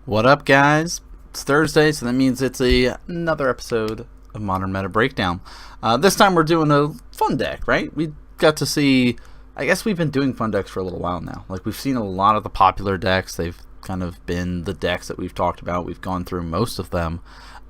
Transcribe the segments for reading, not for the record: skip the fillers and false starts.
What up, guys? It's Thursday, so that means it's another episode of Modern Meta Breakdown. This time we're doing a fun deck, right? We got to see, I guess we've been doing fun decks for a little while now. Like, we've seen a lot of the popular decks. They've kind of been the decks that we've talked about. We've gone through most of them.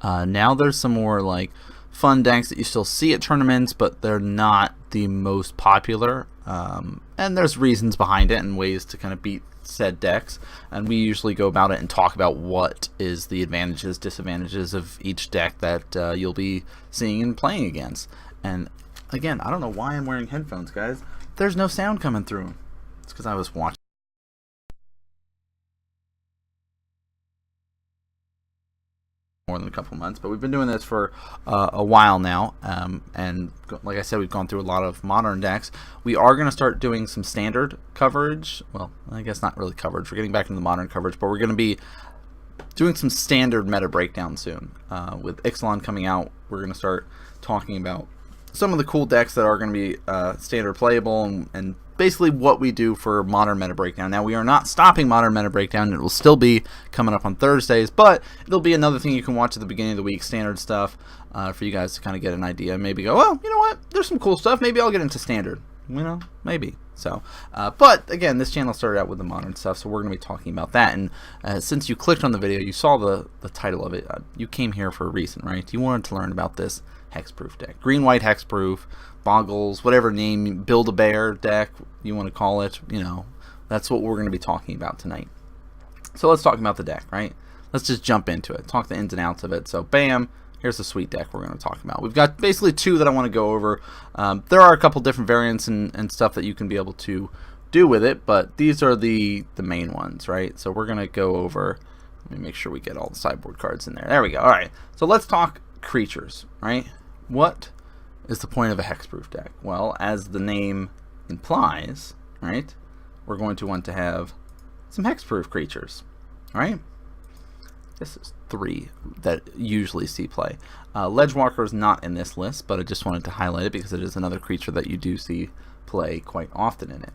Now there's some more, like, fun decks that you still see at tournaments, but they're not the most popular. And there's reasons behind it and ways to kind of beat said decks, and we usually go about it and talk about what is the advantages, disadvantages of each deck that you'll be seeing and playing against. And again, I don't know why I'm wearing headphones, guys. There's no sound coming through. It's because I was watching more than a couple months, but we've been doing this for a while now, and like I said, we've gone through a lot of modern decks. We are going to start doing some standard coverage. Well, I guess not really coverage. We're getting back into the modern coverage, but we're going to be doing some standard meta breakdown soon. With Ixalan coming out, we're going to start talking about some of the cool decks that are going to be standard playable, and basically what we do for modern meta breakdown. Now, we are not stopping modern meta breakdown. It will still be coming up on Thursdays, but it'll be another thing you can watch at the beginning of the week, standard stuff, for you guys to kind of get an idea. Maybe go, well, you know what, there's some cool stuff, maybe I'll get into standard, you know, maybe. So, but again, this channel started out with the modern stuff, so we're going to be talking about that. And since you clicked on the video, you saw the title of it, you came here for a reason, right? You wanted to learn about this Hexproof deck. Green-white Hexproof, Boggles, whatever name, Build-A-Bear deck you want to call it, you know, that's what we're going to be talking about tonight. So let's talk about the deck, right? Let's just jump into it, talk the ins and outs of it. So bam, here's the sweet deck we're going to talk about. We've got basically two that I want to go over. There are a couple different variants and stuff that you can be able to do with it, but these are the main ones, right? So we're going to go over, let me make sure we get all the sideboard cards in there. There we go. All right, so let's talk creatures, right? What is the point of a Hexproof deck? Well, as the name implies, right, we're going to want to have some Hexproof creatures, right? This is three that usually see play. Ledgewalker is not in this list, but I just wanted to highlight it because it is another creature that you do see play quite often in it.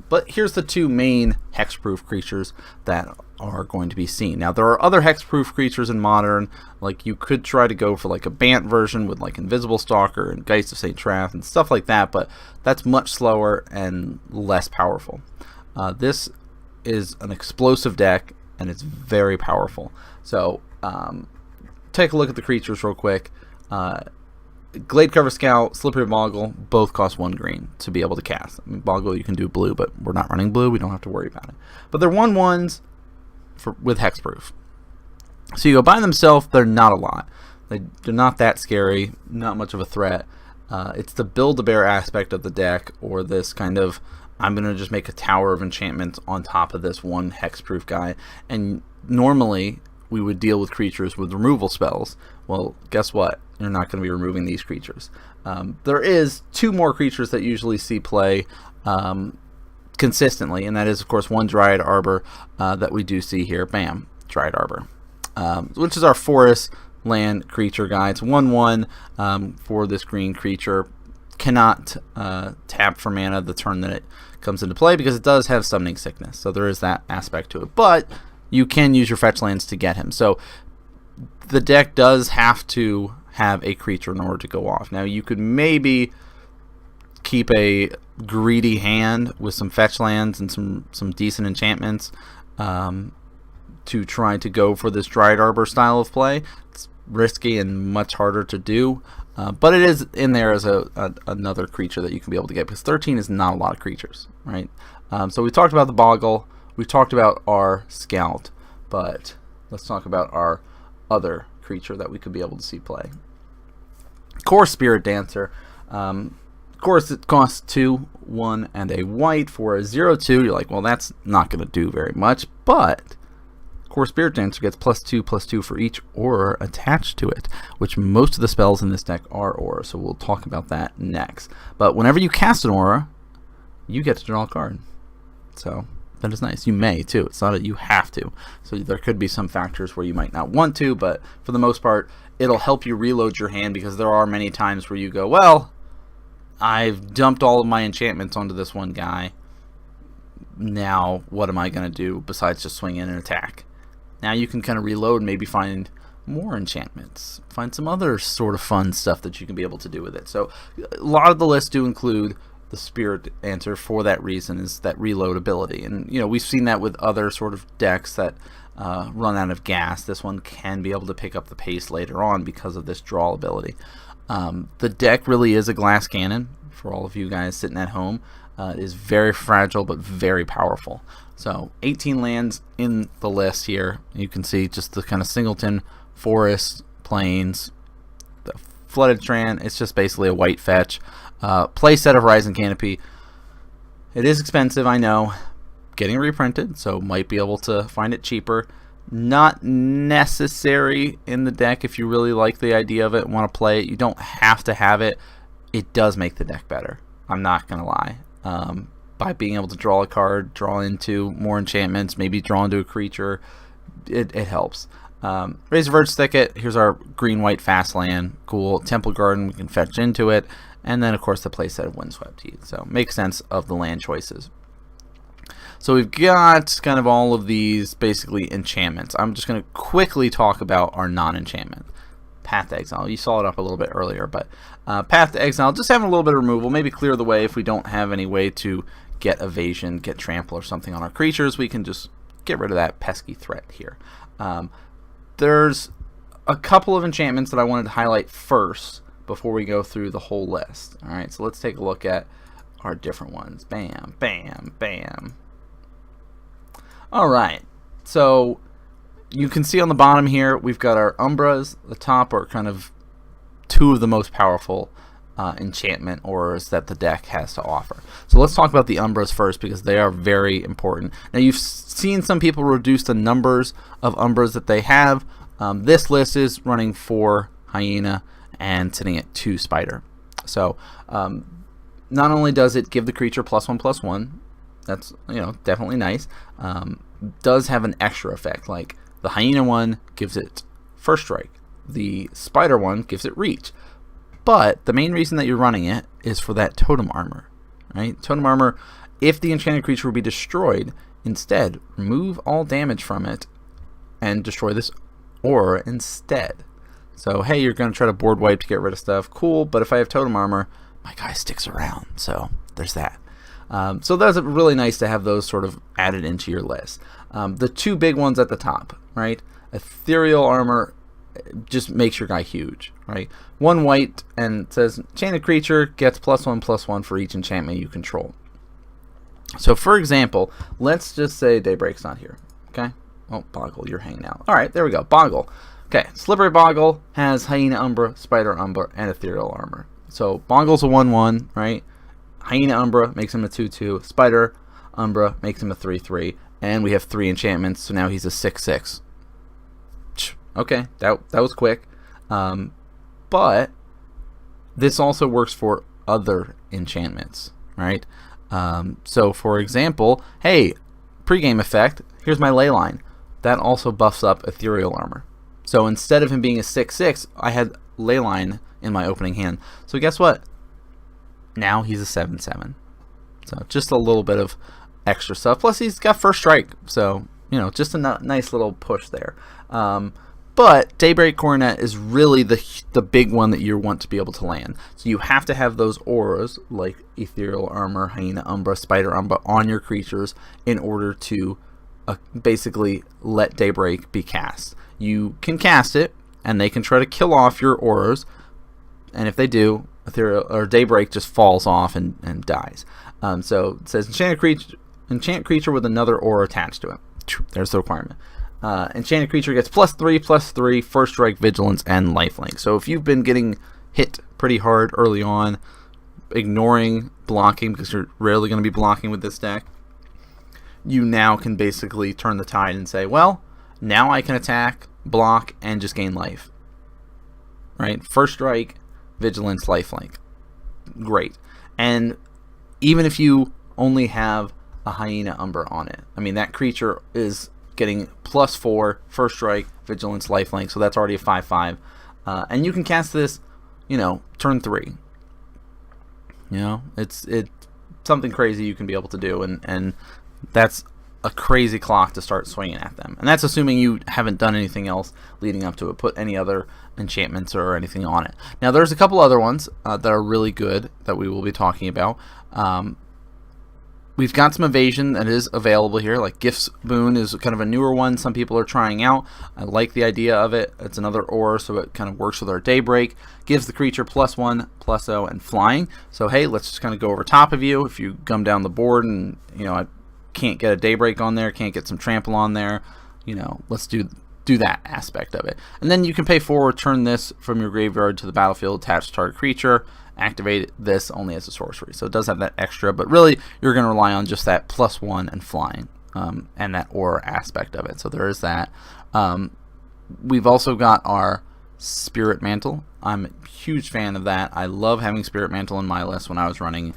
But here's the two main Hexproof creatures that are going to be seen. Now, there are other Hexproof creatures in Modern, like you could try to go for like a Bant version with like Invisible Stalker and Geist of St. Trath and stuff like that, but that's much slower and less powerful. This is an explosive deck, and it's very powerful. So, take a look at the creatures real quick. Gladecover Scout, Slippery Boggle, both cost 1 green to be able to cast. I mean, Boggle you can do blue, but we're not running blue. We don't have to worry about it. But they're 1/1s with Hexproof. So you go by themselves, they're not a lot. They're not that scary, not much of a threat. It's the Build-A-Bear aspect of the deck, or this kind of, I'm going to just make a tower of enchantments on top of this one Hexproof guy. And normally we would deal with creatures with removal spells. Well, guess what? You're not going to be removing these creatures. There is 2 more creatures that usually see play consistently, and that is, of course, 1 Dryad Arbor that we do see here. Bam, Dryad Arbor, which is our forest land creature guy. It's 1/1 for this green creature. Cannot tap for mana the turn that it comes into play because it does have Summoning Sickness, so there is that aspect to it. But you can use your fetch lands to get him. So the deck does have to have a creature in order to go off. Now, you could maybe keep a greedy hand with some fetch lands and some decent enchantments to try to go for this Dryad Arbor style of play. It's risky and much harder to do, but it is in there as another creature that you can be able to get, because 13 is not a lot of creatures, right? So we talked about the Boggle, we talked about our Scout, but let's talk about our other creature that we could be able to see play. Core Spirit Dancer. Of course, it costs 2, 1, and a white for a 0/2. You're like, well, that's not going to do very much, but Core Spirit Dancer gets +2/+2 for each aura attached to it, which most of the spells in this deck are aura, so we'll talk about that next. But whenever you cast an aura, you get to draw a card. So that is nice. You may, too. It's not that you have to. So there could be some factors where you might not want to, but for the most part, it'll help you reload your hand, because there are many times where you go, well, I've dumped all of my enchantments onto this one guy. Now, what am I going to do besides just swing in and attack? Now you can kind of reload, maybe find more enchantments, find some other sort of fun stuff that you can be able to do with it. So a lot of the lists do include the Spirit Answer for that reason, is that reload ability. And we've seen that with other sort of decks that run out of gas. This one can be able to pick up the pace later on because of this draw ability. The deck really is a glass cannon for all of you guys sitting at home. It is very fragile but very powerful. So 18 lands in the list here. You can see just the kind of singleton, forest, plains, the Flooded Strand. It's just basically a white fetch. Play set of Rising Canopy. It is expensive, I know. Getting reprinted, so might be able to find it cheaper. Not necessary in the deck if you really like the idea of it and want to play it. You don't have to have it. It does make the deck better. I'm not going to lie. By being able to draw a card, draw into more enchantments, maybe draw into a creature, it helps. Razorverge Thicket, here's our green-white fast land. Cool. Temple Garden, we can fetch into it. And then, of course, the playset of Windswept Heath. So, makes sense of the land choices. So we've got kind of all of these basically enchantments. I'm just going to quickly talk about our non-enchantment. Path to Exile. You saw it up a little bit earlier, but Path to Exile, just having a little bit of removal, maybe clear the way if we don't have any way to get evasion, get trample or something on our creatures. We can just get rid of that pesky threat here. There's a couple of enchantments that I wanted to highlight first before we go through the whole list. Alright, so let's take a look at our different ones. Bam, bam, bam. Alright, so you can see on the bottom here, we've got our Umbras. The top are kind of two of the most powerful enchantment auras that the deck has to offer. So let's talk about the Umbras first because they are very important. Now you've seen some people reduce the numbers of Umbras that they have. This list is running 4 Hyena and sitting at 2 Spider. So not only does it give the creature +1/+1, that's definitely nice. Does have an extra effect, like the Hyena one gives it First Strike, the Spider one gives it Reach. But the main reason that you're running it is for that Totem Armor, right? Totem Armor, if the enchanted creature will be destroyed, instead remove all damage from it and destroy this aura instead. So hey, you're going to try to board wipe to get rid of stuff, cool, but if I have Totem Armor, my guy sticks around, so there's that. So that's really nice to have those sort of added into your list. The two big ones at the top, right? Ethereal Armor just makes your guy huge, right? 1 white and says enchanted creature gets +1/+1 for each enchantment you control. So for example, let's just say Daybreak's not here, okay? Oh, Boggle, you're hanging out. All right, there we go, Boggle. Okay, Slippery Boggle has Hyena Umbra, Spider Umbra, and Ethereal Armor. So Boggle's a 1/1, right? Hyena Umbra makes him a 2/2. Spider Umbra makes him a 3/3. And we have 3 enchantments, so now he's a 6/6. Okay, that was quick. But this also works for other enchantments, right? So for example, hey, pregame effect, here's my Leyline. That also buffs up Ethereal Armor. So instead of him being a 6/6, I had Leyline in my opening hand. So guess what? Now he's a 7/7. So just a little bit of extra stuff. Plus he's got First Strike. So, just a nice little push there. But Daybreak Coronet is really the big one that you want to be able to land. So you have to have those auras like Ethereal Armor, Hyena Umbra, Spider Umbra on your creatures in order to basically let Daybreak be cast. You can cast it, and they can try to kill off your auras, and if they do, Ethereal or Daybreak just falls off and dies. So it says enchant creature with another aura attached to it. There's the requirement. Enchanted creature gets +3/+3, First Strike, Vigilance, and Lifelink. So if you've been getting hit pretty hard early on, ignoring blocking because you're rarely going to be blocking with this deck, you now can basically turn the tide and say, well, now I can attack, block, and just gain life. Right? First Strike, Vigilance, Lifelink. Great. And even if you only have a Hyena Umbra on it, I mean, that creature is getting +4, First Strike, Vigilance, Lifelink, so that's already a 5/5. And you can cast this, turn 3. It's something crazy you can be able to do, and that's a crazy clock to start swinging at them. And that's assuming you haven't done anything else leading up to it, put any other enchantments or anything on it. Now there's a couple other ones that are really good that we will be talking about. We've got some evasion that is available here, like Gift's Boon is kind of a newer one some people are trying out. I like the idea of it. It's another aura, so it kind of works with our Daybreak. Gives the creature +1/+0 and flying. So hey, let's just kind of go over top of you. If you gum down the board and I can't get a Daybreak on there, can't get some trample on there, let's do that aspect of it. And then you can pay 4, return this from your graveyard to the battlefield, attached to target creature, activate this only as a sorcery. So it does have that extra, but really you're going to rely on just that +1 and flying and that aura aspect of it. So there is that. We've also got our Spirit Mantle. I'm a huge fan of that. I love having Spirit Mantle in my list when I was running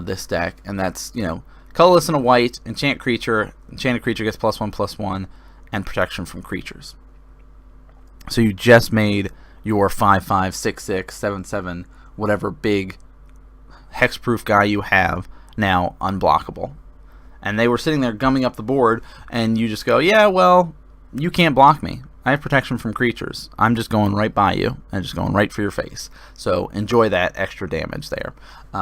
this deck, and that's colorless and a white, enchanted creature gets +1/+1 and protection from creatures. So you just made your 5/5, 6/6, 7/7, whatever big hexproof guy you have now unblockable. And they were sitting there gumming up the board, and you just go, yeah, well, you can't block me. I have protection from creatures. I'm just going right by you and just going right for your face. So enjoy that extra damage there.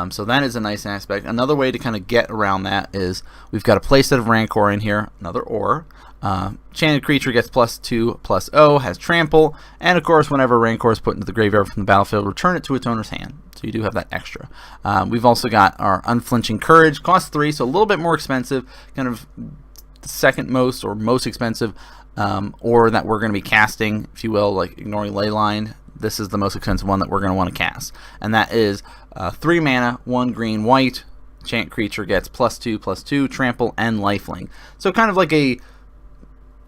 So that is a nice aspect. Another way to kind of get around that is we've got a playset of Rancor in here, another aura. Enchanted creature gets +2/+0, has trample, and of course whenever Rancor is put into the graveyard from the battlefield, return it to its owner's hand. So you do have that extra. We've also got our Unflinching Courage, costs 3, so a little bit more expensive, kind of the second most or most expensive or that we're going to be casting, if you will, like ignoring Leyline. This is the most expensive one that we're going to want to cast, and that is 3 mana, 1 green, white. Enchant creature gets +2/+2, trample, and lifelink. So kind of like a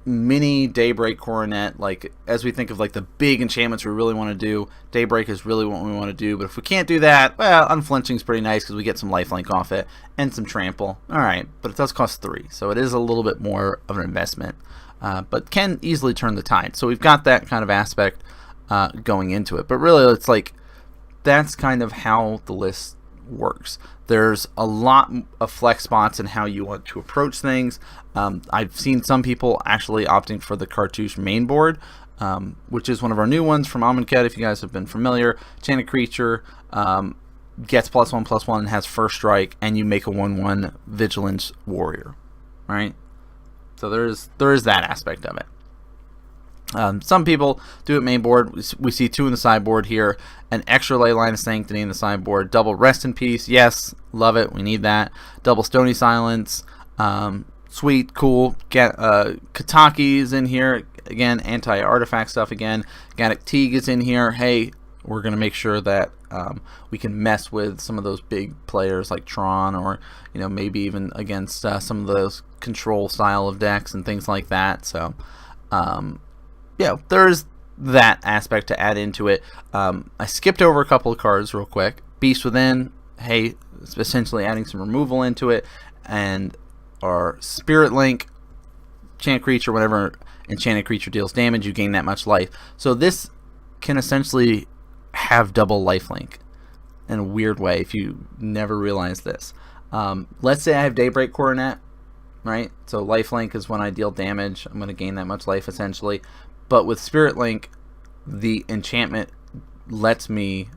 mini Daybreak Coronet. Like as we think of like the big enchantments we really want to do, Daybreak is really what we want to do. But if we can't do that, well, Unflinching is pretty nice because we get some lifelink off it and some trample. All right, but it does cost 3, so it is a little bit more of an investment, but can easily turn the tide. So we've got that kind of aspect going into it. But really, it's like that's kind of how the list works. There's a lot of flex spots in how you want to approach things. I've seen some people actually opting for the Cartouche main board, which is one of our new ones from Amonkhet, if you guys have been familiar. Enchanted creature gets +1/+1 and has first strike, and you make a 1/1 vigilance warrior, right? So there is that aspect of it. Some people do it main board. We see 2 in the sideboard here. An extra Leyline of Sanctity in the sideboard. Double Rest in Peace. Yes, love it. We need that. Double Stony Silence. Sweet, cool. Kataki is in here. Again, anti-artifact stuff again. Gaddock Teague is in here. Hey, we're going to make sure that we can mess with some of those big players like Tron, or maybe even against some of those control style of decks and things like that. So yeah, there's that aspect to add into it. I skipped over a couple of cards real quick. Beast Within, hey, it's essentially adding some removal into it, and our Spirit Link, enchanted creature, whenever enchanted creature deals damage, you gain that much life. So this can essentially have double lifelink in a weird way if you never realized this. Let's say I have Daybreak Coronet, right? So lifelink is when I deal damage. I'm going to gain that much life essentially. But with Spirit Link, the enchantment lets me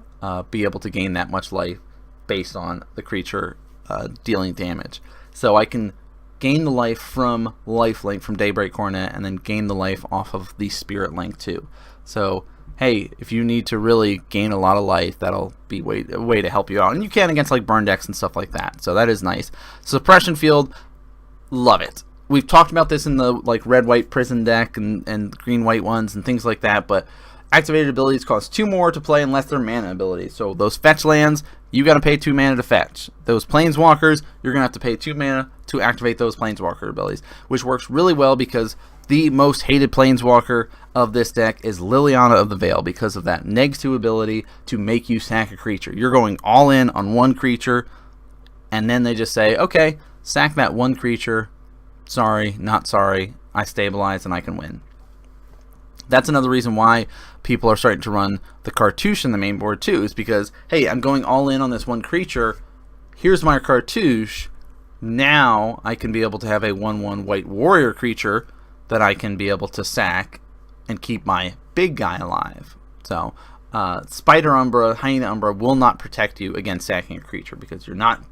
be able to gain that much life based on the creature dealing damage. So I can gain the life from lifelink from Daybreak Coronet, and then gain the life off of the Spirit Link too. So hey, if you need to really gain a lot of life, that'll be a way to help you out. And you can against like burn decks and stuff like that. So that is nice. Suppression Field, love it. We've talked about this in the like red-white prison deck and green-white ones and things like that, but activated abilities cost 2 more to play unless they're mana abilities. So those fetch lands, you got to pay 2 mana to fetch. Those planeswalkers, you're going to have to pay 2 mana to activate those planeswalker abilities, which works really well because the most hated planeswalker of this deck is Liliana of the Veil because of that -2 ability to make you sack a creature. You're going all in on one creature, and then they just say, okay, sack that one creature. Sorry, not sorry. I stabilize and I can win. That's another reason why people are starting to run the Cartouche in the main board too, is because, hey, I'm going all in on this one creature. Here's my Cartouche. Now I can be able to have a 1/1 white warrior creature that I can be able to sack and keep my big guy alive. So Spider Umbra, Hyena Umbra will not protect you against sacking a creature because you're not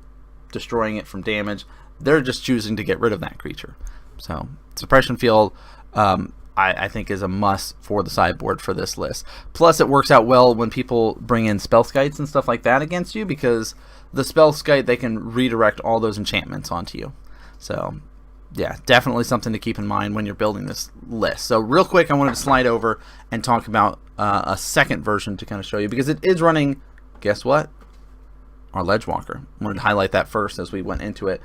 destroying it from damage. They're just choosing to get rid of that creature. So Suppression Field, I think, is a must for the sideboard for this list. Plus, it works out well when people bring in Spell Skites and stuff like that against you, because the Spell Skite, they can redirect all those enchantments onto you. So yeah, definitely something to keep in mind when you're building this list. So real quick, I wanted to slide over and talk about a second version to kind of show you, because it is running, guess what? Our Ledgewalker. I wanted to highlight that first as we went into it.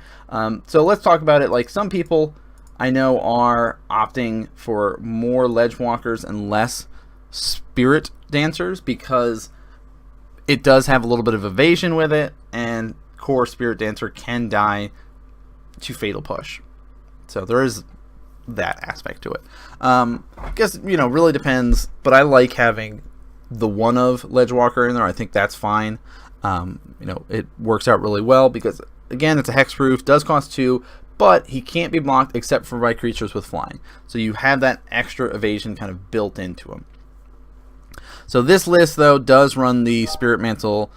So let's talk about it. Like, some people I know are opting for more Ledgewalkers and less Spirit Dancers, because it does have a little bit of evasion with it, and core Spirit Dancer can die to Fatal Push. So there is that aspect to it. I guess, really depends, but I like having the one of Ledgewalker in there. I think that's fine. It works out really well because, again, it's a hexproof, does cost 2, but he can't be blocked except for by creatures with flying. So you have that extra evasion kind of built into him. So this list, though, does run the Spirit Mantle,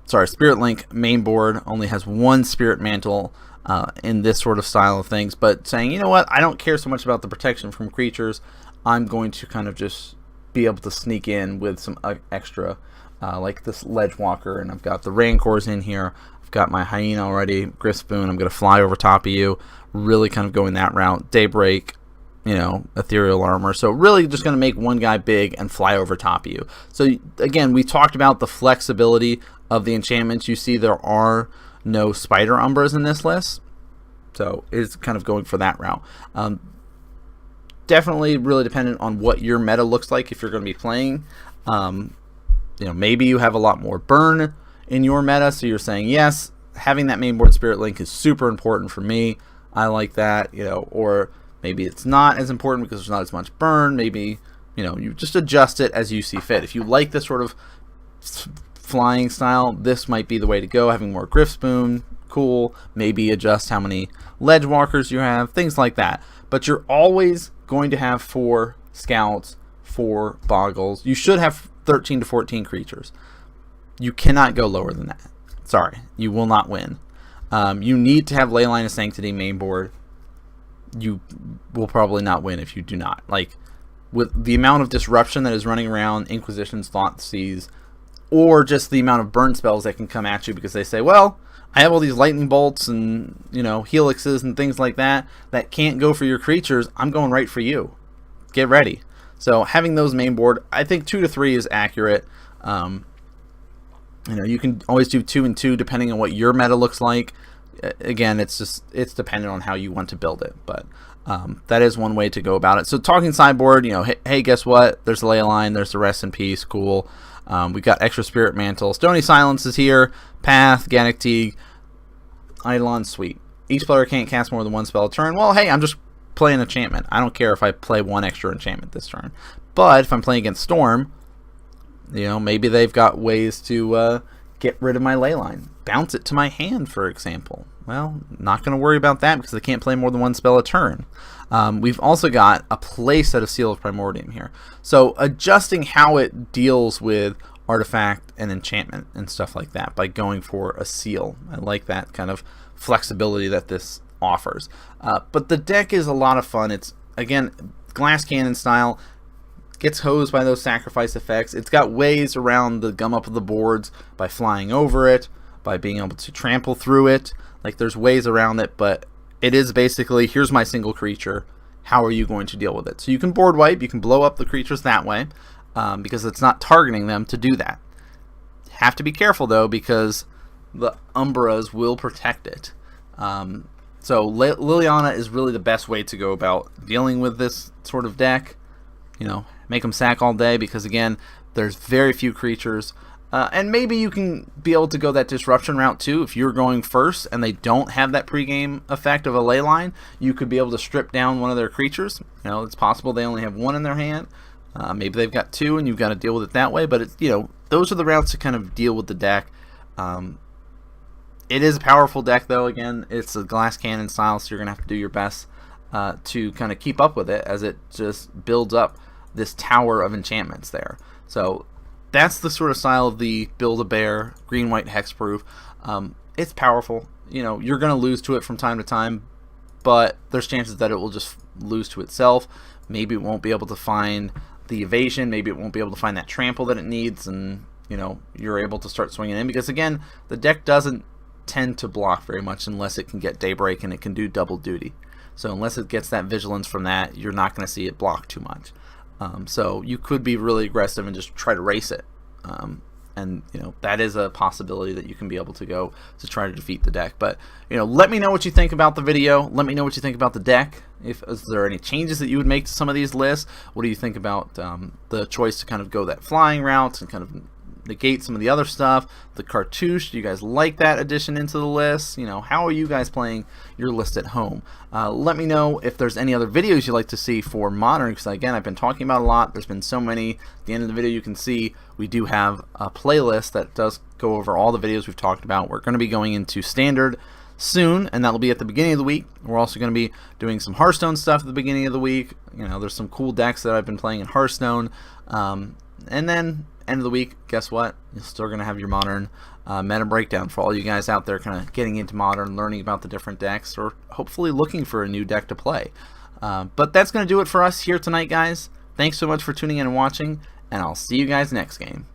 Spirit Link main board. Only has one Spirit Mantle in this sort of style of things, but saying, you know what, I don't care so much about the protection from creatures. I'm going to kind of just be able to sneak in with some extra, like this Ledgewalker, and I've got the Rancors in here. I've got my Hyena already, Griffspoon. I'm going to fly over top of you, really kind of going that route. Daybreak, Ethereal Armor. So really just going to make one guy big and fly over top of you. So again, we talked about the flexibility of the enchantments. You see there are no Spider Umbras in this list, so it's kind of going for that route. Definitely really dependent on what your meta looks like if you're going to be playing. Maybe you have a lot more burn in your meta, so you're saying, yes, having that main board Spirit Link is super important for me. I like that, or maybe it's not as important because there's not as much burn. Maybe, you just adjust it as you see fit. If you like this sort of flying style, this might be the way to go. Having more Griffspoon, cool. Maybe adjust how many Ledgewalkers you have, things like that. But you're always going to have 4 Scouts, 4 Boggles. You should have 13 to 14 creatures. You cannot go lower than that. Sorry, you will not win. You need to have Leyline of Sanctity main board. You will probably not win if you do not. Like, with the amount of disruption that is running around Inquisition's Thoughtseize, or just the amount of burn spells that can come at you because they say, well, I have all these lightning bolts and, helixes and things like that that can't go for your creatures. I'm going right for you. Get ready. So having those main board, I think 2 to 3 is accurate. You can always do 2 and 2 depending on what your meta looks like. Again, it's dependent on how you want to build it, but that is one way to go about it. So talking sideboard, hey, guess what? There's the Leyline, there's the Rest in Peace, cool. We got extra Spirit Mantle. Stony Silence is here. Path, Gaddock Teague, Eidolon, sweet. Each player can't cast more than 1 spell a turn. Well, hey, I'm just playing enchantment. I don't care if I play 1 extra enchantment this turn. But if I'm playing against Storm, maybe they've got ways to get rid of my Leyline. Bounce it to my hand, for example. Well, not going to worry about that because they can't play more than 1 spell a turn. We've also got a playset of Seal of Primordium here. So adjusting how it deals with artifact and enchantment and stuff like that by going for a seal. I like that kind of flexibility that this offers. But the deck is a lot of fun. It's, again, Glass Cannon style. Gets hosed by those sacrifice effects. It's got ways around the gum up of the boards by flying over it, by being able to trample through it. Like, there's ways around it, but it is basically, here's my single creature. How are you going to deal with it? So you can board wipe, you can blow up the creatures that way, because it's not targeting them to do that. Have to be careful, though, because the Umbras will protect it. So Liliana is really the best way to go about dealing with this sort of deck. Make them sack all day because, again, there's very few creatures. And maybe you can be able to go that disruption route too. If you're going first and they don't have that pregame effect of a Leyline, you could be able to strip down one of their creatures. It's possible they only have 1 in their hand. Maybe they've got 2 and you've got to deal with it that way. But, those are the routes to kind of deal with the deck. It is a powerful deck, though. Again, it's a glass cannon style, so you're going to have to do your best to kind of keep up with it as it just builds up this tower of enchantments there. So that's the sort of style of the Build-A-Bear green-white hexproof. It's powerful. You know, you're going to lose to it from time to time, but there's chances that it will just lose to itself. Maybe it won't be able to find the evasion. Maybe it won't be able to find that trample that it needs, and you know, you're able to start swinging in, because again, the deck doesn't tend to block very much unless it can get Daybreak, and it can do double duty. So unless it gets that vigilance from that, you're not going to see it block too much. So you could be really aggressive and just try to race it. And you know, that is a possibility that you can be able to go to try to defeat the deck. But you know, let me know what you think about the video. Let me know what you think about the deck. Is there any changes that you would make to some of these lists? What do you think about the choice to kind of go that flying route and kind of negate some of the other stuff? The cartouche, do you guys like that addition into the list? You know, how are you guys playing your list at home? Let me know if there's any other videos you'd like to see for Modern, because again, I've been talking about a lot. There's been so many. At the end of the video, you can see we do have a playlist that does go over all the videos we've talked about. We're going to be going into Standard soon, and that'll be at the beginning of the week. We're also going to be doing some Hearthstone stuff at the beginning of the week. You know, there's some cool decks that I've been playing in Hearthstone. And then end of the week, guess what? You're still going to have your Modern meta breakdown for all you guys out there kind of getting into Modern, learning about the different decks, or hopefully looking for a new deck to play. But that's going to do it for us here tonight, guys. Thanks so much for tuning in and watching, and I'll see you guys next game.